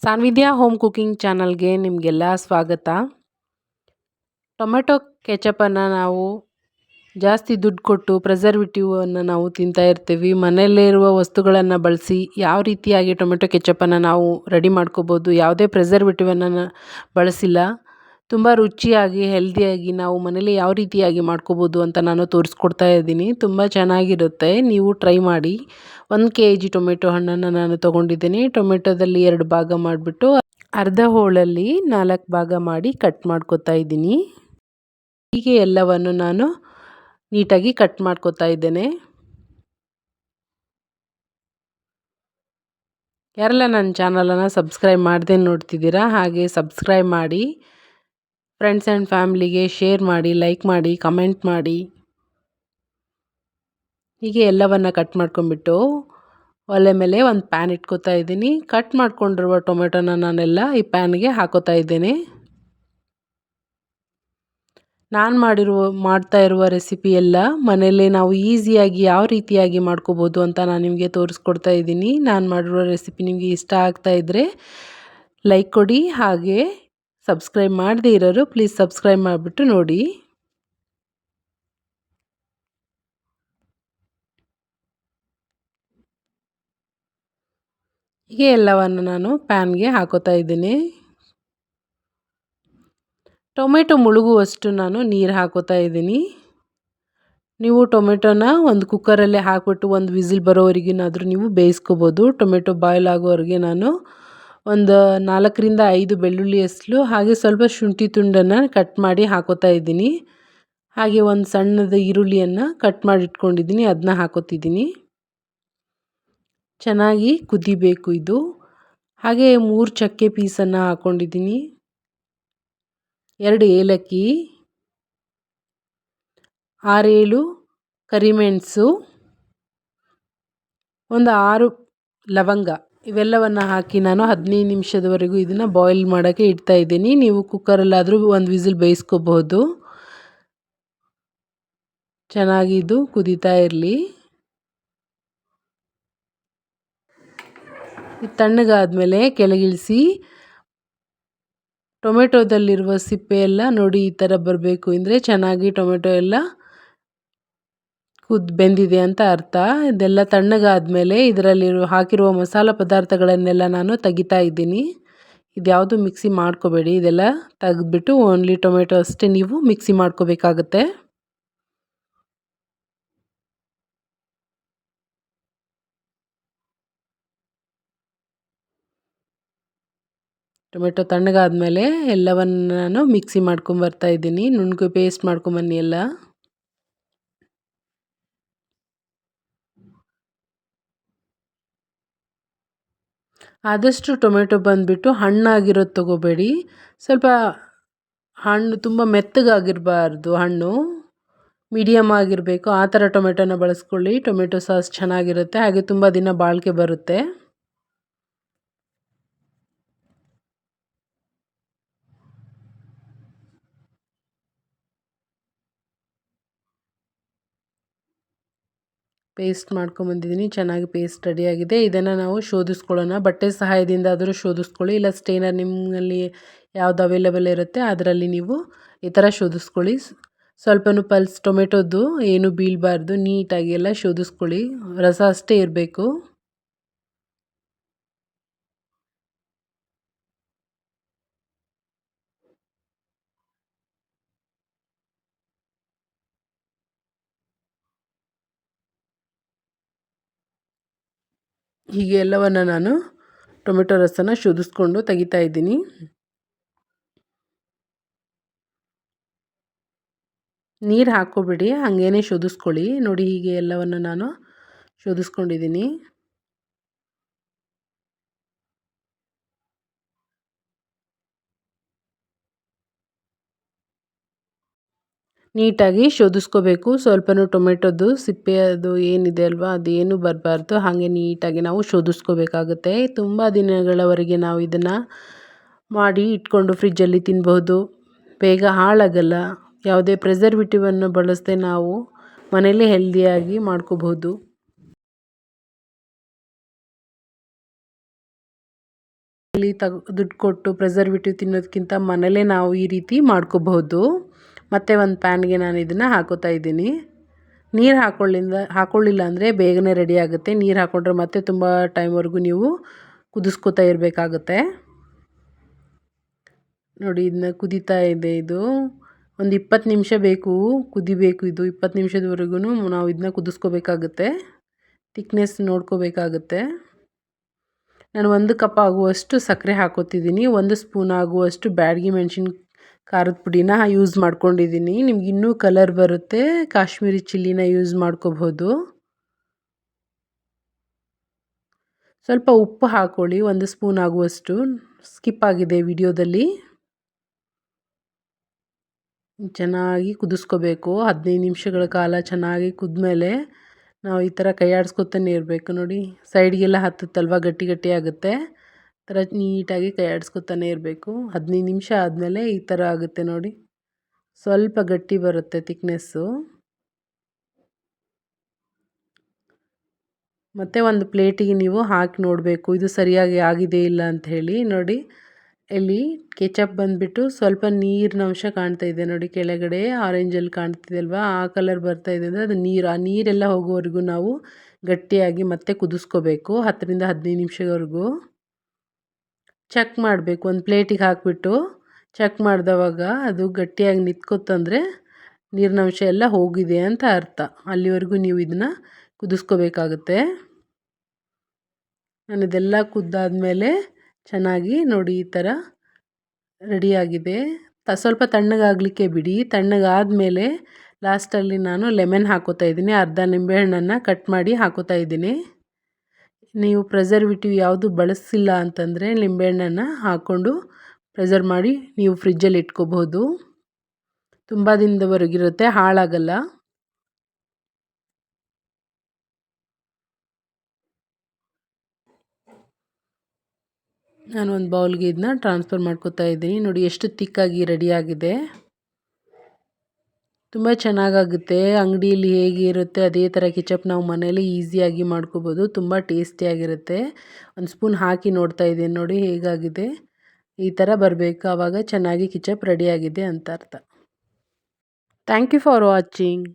ಸಾನ್ವಿದ್ಯಾ home cooking ಚಾನಲ್ಗೆ ನಿಮಗೆಲ್ಲ ಸ್ವಾಗತ. ಟೊಮೆಟೊ ಕೆಚಪನ್ನು ನಾವು ಜಾಸ್ತಿ ದುಡ್ಡು ಕೊಟ್ಟು ಪ್ರಿಸರ್ವೇಟಿವನ್ನು ನಾವು ತಿಂತಾ ಇರ್ತೀವಿ. ಮನೆಯಲ್ಲೇ ಇರುವ ವಸ್ತುಗಳನ್ನು ಬಳಸಿ ಯಾವ ರೀತಿಯಾಗಿ ಟೊಮೆಟೊ ಕೆಚಪನ್ನು ನಾವು ರೆಡಿ ಮಾಡ್ಕೋಬೋದು, ಯಾವುದೇ ಪ್ರಿಸರ್ವೇಟಿವನ್ನು ಬಳಸಿಲ್ಲ. ತುಂಬ ರುಚಿಯಾಗಿ ಹೆಲ್ದಿಯಾಗಿ ನಾವು ಮನೇಲಿ ಯಾವ ರೀತಿಯಾಗಿ ಮಾಡ್ಕೋಬೋದು ಅಂತ ನಾನು ತೋರಿಸ್ಕೊಡ್ತಾ ಇದ್ದೀನಿ. ತುಂಬ ಚೆನ್ನಾಗಿರುತ್ತೆ, ನೀವು ಟ್ರೈ ಮಾಡಿ. 1 kg ಟೊಮೆಟೊ ಹಣ್ಣನ್ನು ನಾನು ತೊಗೊಂಡಿದ್ದೀನಿ. ಟೊಮೆಟೊದಲ್ಲಿ 2 ಭಾಗ ಮಾಡಿಬಿಟ್ಟು ಅರ್ಧ ಹೋಳಲ್ಲಿ 4 ಭಾಗ ಮಾಡಿ ಕಟ್ ಮಾಡ್ಕೊತಾ ಇದ್ದೀನಿ. ಹೀಗೆ ಎಲ್ಲವನ್ನು ನಾನು ನೀಟಾಗಿ ಕಟ್ ಮಾಡ್ಕೊತಾ ಇದ್ದೇನೆ. ಯಾರೆಲ್ಲ ನನ್ನ ಚಾನಲನ್ನು ಸಬ್ಸ್ಕ್ರೈಬ್ ಮಾಡದೆ ನೋಡ್ತಿದ್ದೀರಾ, ಹಾಗೆ ಸಬ್ಸ್ಕ್ರೈಬ್ ಮಾಡಿ, ಫ್ರೆಂಡ್ಸ್ ಆ್ಯಂಡ್ ಫ್ಯಾಮಿಲಿಗೆ ಶೇರ್ ಮಾಡಿ, ಲೈಕ್ ಮಾಡಿ, ಕಮೆಂಟ್ ಮಾಡಿ. ಹೀಗೆ ಎಲ್ಲವನ್ನು ಕಟ್ ಮಾಡ್ಕೊಂಬಿಟ್ಟು ಒಲೆ ಮೇಲೆ ಒಂದು ಪ್ಯಾನ್ ಇಟ್ಕೋತಾ ಇದ್ದೀನಿ. ಕಟ್ ಮಾಡ್ಕೊಂಡಿರುವ ಟೊಮೆಟೊನ ನಾನೆಲ್ಲ ಈ ಪ್ಯಾನ್ಗೆ ಹಾಕೋತಾ ಇದ್ದೇನೆ. ನಾನು ಮಾಡ್ತಾ ಇರುವ ರೆಸಿಪಿ ಎಲ್ಲ ಮನೆಯಲ್ಲೇ ನಾವು ಈಸಿಯಾಗಿ ಯಾವ ರೀತಿಯಾಗಿ ಮಾಡ್ಕೋಬೋದು ಅಂತ ನಾನು ನಿಮಗೆ ತೋರಿಸ್ಕೊಡ್ತಾ ಇದ್ದೀನಿ. ನಾನು ಮಾಡಿರೋ ರೆಸಿಪಿ ನಿಮಗೆ ಇಷ್ಟ ಆಗ್ತಾ ಇದ್ದರೆ ಲೈಕ್ ಕೊಡಿ, ಹಾಗೆ ಸಬ್ಸ್ಕ್ರೈಬ್ ಮಾಡದೇ ಇರೋರು ಪ್ಲೀಸ್ ಸಬ್ಸ್ಕ್ರೈಬ್ ಮಾಡಿಬಿಟ್ಟು ನೋಡಿ. ಹೀಗೆ ಎಲ್ಲವನ್ನು ನಾನು ಪ್ಯಾನ್ಗೆ ಹಾಕೋತಾ ಇದ್ದೀನಿ. ಟೊಮೆಟೊ ಮುಳುಗುವಷ್ಟು ನಾನು ನೀರು ಹಾಕೋತಾ ಇದ್ದೀನಿ. ನೀವು ಟೊಮೆಟೊನ ಒಂದು ಕುಕ್ಕರಲ್ಲೇ ಹಾಕ್ಬಿಟ್ಟು ಒಂದು ವಿಸಿಲ್ ಬರೋವರೆಗಿನಾದರೂ ನೀವು ಬೇಯಿಸ್ಕೋಬೋದು. ಟೊಮೆಟೊ ಬಾಯ್ಲ್ ಆಗೋವರೆಗೆ ನಾನು ಒಂದು 4ರಿಂದ 5 ಬೆಳ್ಳುಳ್ಳಿ ಹೆಸಳು ಹಾಗೆ ಸ್ವಲ್ಪ ಶುಂಠಿ ತುಂಡನ್ನು ಕಟ್ ಮಾಡಿ ಹಾಕೋತಾ ಇದ್ದೀನಿ. ಹಾಗೆ ಒಂದು ಸಣ್ಣದ ಈರುಳ್ಳಿಯನ್ನು ಕಟ್ ಮಾಡಿ ಇಟ್ಕೊಂಡಿದ್ದೀನಿ, ಅದನ್ನ ಹಾಕೋತಿದ್ದೀನಿ. ಚೆನ್ನಾಗಿ ಕುದಿಬೇಕು ಇದು. ಹಾಗೆ 3 ಚಕ್ಕೆ ಪೀಸನ್ನು ಹಾಕ್ಕೊಂಡಿದ್ದೀನಿ, 2 ಏಲಕ್ಕಿ, 6-7 ಕರಿಮೆಣಸು, ಒಂದು 6 ಲವಂಗ, ಇವೆಲ್ಲವನ್ನು ಹಾಕಿ ನಾನು 15 ನಿಮಿಷದವರೆಗೂ ಇದನ್ನು ಬಾಯ್ಲ್ ಮಾಡೋಕ್ಕೆ ಇಡ್ತಾ ಇದ್ದೀನಿ. ನೀವು ಕುಕ್ಕರಲ್ಲಾದರೂ ಒಂದು ವಿಸಿಲ್ ಬೇಯಿಸ್ಕೋಬಹುದು. ಚೆನ್ನಾಗಿ ಇದು ಕುದೀತಾ ಇರಲಿ. ಇದು ತಣ್ಣಗಾದ್ಮೇಲೆ ಕೆಳಗಿಳಿಸಿ ಟೊಮೆಟೊದಲ್ಲಿರುವ ಸಿಪ್ಪೆ ಎಲ್ಲ ನೋಡಿ ಈ ಥರ ಬರಬೇಕು ಅಂದರೆ ಚೆನ್ನಾಗಿ ಟೊಮೆಟೊ ಎಲ್ಲ ಬೆಂದಿದೆ ಅಂತ ಅರ್ಥ. ಇದೆಲ್ಲ ತಣ್ಣಗಾದ್ಮೇಲೆ ಇದರಲ್ಲಿರುವ ಹಾಕಿರುವ ಮಸಾಲ ಪದಾರ್ಥಗಳನ್ನೆಲ್ಲ ನಾನು ತೆಗಿತಾ ಇದ್ದೀನಿ. ಇದ್ಯಾವುದು ಮಿಕ್ಸಿ ಮಾಡ್ಕೋಬೇಡಿ, ಇದೆಲ್ಲ ತೆಗೆದ್ಬಿಟ್ಟು ಓನ್ಲಿ ಟೊಮೆಟೊ ಅಷ್ಟೇ ನೀವು ಮಿಕ್ಸಿ ಮಾಡ್ಕೋಬೇಕಾಗತ್ತೆ. ಟೊಮೆಟೊ ತಣ್ಣಗಾದ್ಮೇಲೆ ಎಲ್ಲವನ್ನು ನಾನು ಮಿಕ್ಸಿ ಮಾಡ್ಕೊಂಬರ್ತಾ ಇದ್ದೀನಿ. ನುಣ್ಣಗೆ ಪೇಸ್ಟ್ ಮಾಡ್ಕೊಂಬನ್ನಿ ಎಲ್ಲ. ಆದಷ್ಟು ಟೊಮೆಟೊ ಬಂದುಬಿಟ್ಟು ಹಣ್ಣಾಗಿರೋದು ತೊಗೋಬೇಡಿ. ಸ್ವಲ್ಪ ಹಣ್ಣು ತುಂಬ ಮೆತ್ತಗಾಗಿರಬಾರ್ದು, ಹಣ್ಣು ಮೀಡಿಯಮ್ ಆಗಿರಬೇಕು. ಆ ಥರ ಟೊಮೆಟೊನ ಬಳಸ್ಕೊಳ್ಳಿ. ಟೊಮೆಟೊ ಸಾಸ್ ಚೆನ್ನಾಗಿರುತ್ತೆ, ಹಾಗೆ ತುಂಬ ದಿನ ಬಾಳಿಕೆ ಬರುತ್ತೆ. ಪೇಸ್ಟ್ ಮಾಡ್ಕೊಂಬಂದಿದ್ದೀನಿ, ಚೆನ್ನಾಗಿ ಪೇಸ್ಟ್ ರೆಡಿಯಾಗಿದೆ. ಇದನ್ನು ನಾವು ಶೋಧಿಸ್ಕೊಳ್ಳೋಣ. ಬಟ್ಟೆ ಸಹಾಯದಿಂದ ಆದರೂ ಶೋಧಿಸ್ಕೊಳ್ಳಿ, ಇಲ್ಲ ಸ್ಟೇನರ್ ನಿಮ್ಮಲ್ಲಿ ಯಾವುದು ಅವೈಲೇಬಲ್ ಇರುತ್ತೆ ಅದರಲ್ಲಿ ನೀವು ಈ ಥರ ಶೋಧಿಸ್ಕೊಳ್ಳಿ. ಸ್ವಲ್ಪನೂ ಪಲ್ಸ್ ಟೊಮೆಟೊದ್ದು ಏನು ಬೀಳಬಾರ್ದು, ನೀಟಾಗಿ ಎಲ್ಲ ಶೋಧಿಸ್ಕೊಳ್ಳಿ, ರಸ ಅಷ್ಟೇ ಇರಬೇಕು. ಹೀಗೆ ಎಲ್ಲವನ್ನು ನಾನು ಟೊಮೆಟೊ ರಸನ ಶೋಧಿಸ್ಕೊಂಡು ತೆಗಿತಾ ಇದ್ದೀನಿ. ನೀರು ಹಾಕ್ಕೋಬಿಡಿ, ಹಾಗೇನೆ ಶೋಧಿಸ್ಕೊಳ್ಳಿ. ನೋಡಿ ಹೀಗೆ ಎಲ್ಲವನ್ನು ನಾನು ಶೋಧಿಸ್ಕೊಂಡಿದ್ದೀನಿ. ನೀಟಾಗಿ ಶೋಧಿಸ್ಕೋಬೇಕು. ಸ್ವಲ್ಪನೂ ಟೊಮೆಟೊದ್ದು ಸಿಪ್ಪೆ ಅದು ಏನಿದೆ ಅಲ್ವಾ, ಅದೇನು ಬರಬಾರ್ದು. ಹಾಗೆ ನೀಟಾಗಿ ನಾವು ಶೋಧಿಸ್ಕೋಬೇಕಾಗುತ್ತೆ. ತುಂಬ ದಿನಗಳವರೆಗೆ ನಾವು ಇದನ್ನು ಮಾಡಿ ಇಟ್ಕೊಂಡು ಫ್ರಿಜ್ಜಲ್ಲಿ ತಿನ್ಬಹುದು, ಬೇಗ ಹಾಳಾಗಲ್ಲ. ಯಾವುದೇ ಪ್ರಿಸರ್ವೇಟಿವನ್ನು ಬಳಸದೆ ನಾವು ಮನೇಲಿ ಹೆಲ್ದಿಯಾಗಿ ಮಾಡ್ಕೋಬಹುದು. ದುಡ್ಡು ಕೊಟ್ಟು ಪ್ರಿಸರ್ವೇಟಿವ್ ತಿನ್ನೋದಕ್ಕಿಂತ ಮನೇಲೇ ನಾವು ಈ ರೀತಿ ಮಾಡ್ಕೋಬಹುದು. ಮತ್ತು ಒಂದು ಪ್ಯಾನ್ಗೆ ನಾನು ಇದನ್ನು ಹಾಕೋತಾ ಇದ್ದೀನಿ. ನೀರು ಹಾಕ್ಕೊಳ್ಳಿಲ್ಲ ಅಂದರೆ ಬೇಗನೆ ರೆಡಿ ಆಗುತ್ತೆ. ನೀರು ಹಾಕ್ಕೊಂಡ್ರೆ ಮತ್ತೆ ತುಂಬ ಟೈಮ್ವರೆಗೂ ನೀವು ಕುದಿಸ್ಕೊತಾ ಇರಬೇಕಾಗುತ್ತೆ. ನೋಡಿ ಇದನ್ನ ಕುದೀತಾ ಇದೆ. ಇದು ಒಂದು 20 ನಿಮಿಷ ಕುದಿಬೇಕು. ಇದು 20 ನಿಮಿಷದವರೆಗೂ ನಾವು ಇದನ್ನ ಕುದಿಸ್ಕೋಬೇಕಾಗುತ್ತೆ. ಥಿಕ್ನೆಸ್ ನೋಡ್ಕೋಬೇಕಾಗುತ್ತೆ. ನಾನು 1 ಕಪ್ ಆಗುವಷ್ಟು ಸಕ್ಕರೆ ಹಾಕೋತಿದ್ದೀನಿ. 1 ಸ್ಪೂನ್ ಆಗುವಷ್ಟು ಬ್ಯಾಡಗಿ ಮೆಣಸಿನ ಖಾರದ ಪುಡಿನ ಯೂಸ್ ಮಾಡ್ಕೊಂಡಿದ್ದೀನಿ. ನಿಮ್ಗೆ ಇನ್ನೂ ಕಲರ್ ಬರುತ್ತೆ, ಕಾಶ್ಮೀರಿ ಚಿಲ್ಲಿನ ಯೂಸ್ ಮಾಡ್ಕೋಬಹುದು. ಸ್ವಲ್ಪ ಉಪ್ಪು ಹಾಕ್ಕೊಳ್ಳಿ, 1 ಸ್ಪೂನ್ ಆಗುವಷ್ಟು. ಸ್ಕಿಪ್ ಆಗಿದೆ ವಿಡಿಯೋದಲ್ಲಿ. ಚೆನ್ನಾಗಿ ಕುದಿಸ್ಕೋಬೇಕು. 15 ನಿಮಿಷಗಳ ಕಾಲ ಚೆನ್ನಾಗಿ ಕುದ್ಮೇಲೆ ನಾವು ಈ ಥರ ಕೈ ಆಡಿಸ್ಕೊತಾನೆ ಇರಬೇಕು. ನೋಡಿ ಸೈಡ್ಗೆಲ್ಲ ಹತ್ತುತ್ತಲ್ವ, ಗಟ್ಟಿ ಗಟ್ಟಿ ಆಗುತ್ತೆ. ಥರ ನೀಟಾಗಿ ಕೈ ಆಡಿಸ್ಕೊತಾನೆ ಇರಬೇಕು. 15 ನಿಮಿಷ ಆದಮೇಲೆ ಈ ಥರ ಆಗುತ್ತೆ ನೋಡಿ. ಸ್ವಲ್ಪ ಗಟ್ಟಿ ಬರುತ್ತೆ ಥಿಕ್ನೆಸ್ಸು. ಮತ್ತು ಒಂದು ಪ್ಲೇಟಿಗೆ ನೀವು ಹಾಕಿ ನೋಡಬೇಕು ಇದು ಸರಿಯಾಗಿ ಆಗಿದೆ ಇಲ್ಲ ಅಂತ ಹೇಳಿ. ನೋಡಿ ಇಲ್ಲಿ ಕೆಚಪ್ ಬಂದುಬಿಟ್ಟು ಸ್ವಲ್ಪ ನೀರಿನ ಅಂಶ ಕಾಣ್ತಾ ಇದೆ ನೋಡಿ, ಕೆಳಗಡೆ ಆರೆಂಜಲ್ಲಿ ಕಾಣ್ತಿದೆ ಅಲ್ವಾ, ಆ ಕಲರ್ ಬರ್ತಾ ಇದೆ ಅಂದರೆ ಅದು ನೀರು. ಆ ನೀರೆಲ್ಲ ಹೋಗೋವರೆಗೂ ನಾವು ಗಟ್ಟಿಯಾಗಿ ಮತ್ತೆ ಕುದಿಸ್ಕೋಬೇಕು 10ರಿಂದ 15 ನಿಮಿಷವರೆಗೂ. ಚೆಕ್ ಮಾಡಬೇಕು, ಒಂದು ಪ್ಲೇಟಿಗೆ ಹಾಕಿಬಿಟ್ಟು ಚೆಕ್ ಮಾಡಿದವಾಗ ಅದು ಗಟ್ಟಿಯಾಗಿ ನಿಂತ್ಕೊತಂದರೆ ನೀರಿನ ಅಂಶ ಎಲ್ಲ ಹೋಗಿದೆ ಅಂತ ಅರ್ಥ. ಅಲ್ಲಿವರೆಗೂ ನೀವು ಇದನ್ನು ಕುದಿಸ್ಕೋಬೇಕಾಗುತ್ತೆ. ನಾನು ಇದೆಲ್ಲ ಕುದ್ದಾದಮೇಲೆ ಚೆನ್ನಾಗಿ ನೋಡಿ ಈ ಥರ ರೆಡಿಯಾಗಿದೆ. ಸ್ವಲ್ಪ ತಣ್ಣಗಾಗಲಿಕ್ಕೆ ಬಿಡಿ. ತಣ್ಣಗಾದಮೇಲೆ ಲಾಸ್ಟಲ್ಲಿ ನಾನು ಲೆಮನ್ ಹಾಕೋತಾ ಇದ್ದೀನಿ. ಅರ್ಧ ನಿಂಬೆಹಣ್ಣನ್ನು ಕಟ್ ಮಾಡಿ ಹಾಕೋತಾ ಇದ್ದೀನಿ. ನೀವು ಪ್ರಿಸರ್ವೇಟಿವ್ ಯಾವುದು ಬಳಸಿಲ್ಲ ಅಂತಂದರೆ ನಿಂಬೆಹಣ್ಣನ್ನು ಹಾಕ್ಕೊಂಡು ಪ್ರಿಸರ್ವ್ ಮಾಡಿ ನೀವು ಫ್ರಿಜ್ಜಲ್ಲಿ ಇಟ್ಕೋಬಹುದು. ತುಂಬ ದಿನದವರೆಗಿರುತ್ತೆ, ಹಾಳಾಗಲ್ಲ. ನಾನು ಒಂದು ಬೌಲ್ಗೆ ಇದನ್ನ ಟ್ರಾನ್ಸ್ಫರ್ ಮಾಡ್ಕೋತಾ ಇದ್ದೀನಿ. ನೋಡಿ ಎಷ್ಟು ತಿಕ್ಕಾಗಿ ರೆಡಿಯಾಗಿದೆ. ತುಂಬ ಚೆನ್ನಾಗಾಗುತ್ತೆ. ಅಂಗಡಿಯಲ್ಲಿ ಹೇಗೆ ಇರುತ್ತೆ ಅದೇ ಥರ ಕೆಚಪ್ ನಾವು ಮನೇಲಿ ಈಸಿಯಾಗಿ ಮಾಡ್ಕೋಬೋದು. ತುಂಬ ಟೇಸ್ಟಿಯಾಗಿರುತ್ತೆ. 1 ಸ್ಪೂನ್ ಹಾಕಿ ನೋಡ್ತಾ ಇದ್ದೀನಿ ನೋಡಿ ಹೇಗಾಗಿದೆ. ಈ ಥರ ಬರಬೇಕು, ಆವಾಗ ಚೆನ್ನಾಗಿ ಕೆಚಪ್ ರೆಡಿಯಾಗಿದೆ ಅಂತ ಅರ್ಥ. Thank you for watching.